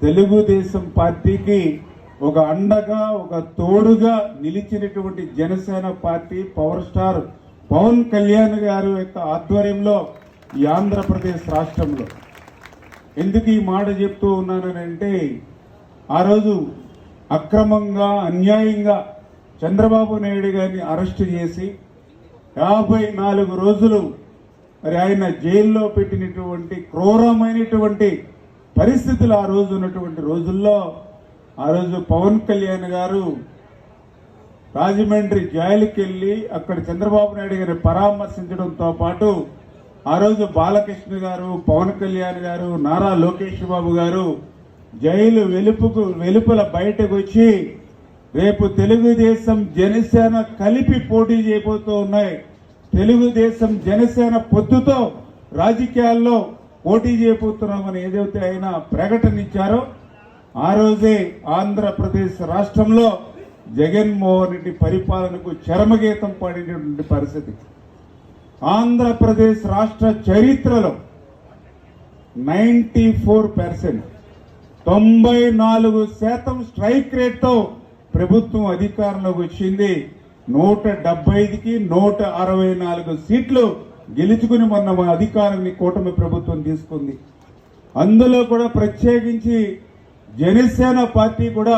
తెలుగుదేశం పార్టీకి ఒక అండగా ఒక తోడుగా నిలిచినటువంటి Janasena party power star Pawan Kalyan గారు యొక్క ఆధ్వర్యంలో ఈ ఆంధ్రప్రదేశ్ రాష్ట్రంలో ఎందుకు ఈ మాట చెప్తూ ఉన్నానంటే ఆ రోజు అక్రమంగా అన్యాయంగా చంద్రబాబు నాయుడు గారిని అరెస్ట్ చేసి 54 రోజులు మరి ఆయన జైల్లో పెట్టినటువంటి క్రూరమైనటువంటి పరిస్థితులు ఆ రోజు ఉన్నటువంటి రోజుల్లో ఆ రోజు పవన్ కళ్యాణ్ గారు రాజమండ్రి జైలుకి వెళ్ళి అక్కడ చంద్రబాబు నాయుడు గారిని పరామర్శించడంతో పాటు ఆ రోజు బాలకృష్ణ గారు పవన్ కళ్యాణ్ గారు నారా లోకేష్ బాబు గారు జైలు వెలుపల బయటకు వచ్చి రేపు తెలుగుదేశం జనసేన కలిపి పోటీ చేయబోతూ ఉన్నాయి. తెలుగుదేశం జనసేన పొత్తుతో రాజకీయాల్లో పోటీ చేయబోతున్నామని ఏదైతే ఆయన ప్రకటన ఇచ్చారో ఆ రోజే ఆంధ్రప్రదేశ్ రాష్ట్రంలో జగన్మోహన్ రెడ్డి పరిపాలనకు చరమగీతం పాడినటువంటి పరిస్థితి. ఆంధ్రప్రదేశ్ రాష్ట్ర చరిత్రలో 94% 94% స్ట్రైక్ రేట్తో ప్రభుత్వం అధికారంలోకి వచ్చింది. 175కి 164 సీట్లు గెలుచుకుని మొన్న మా అధికారాన్ని కూటమి ప్రభుత్వం తీసుకుంది. అందులో కూడా ప్రత్యేకించి జనసేన పార్టీ కూడా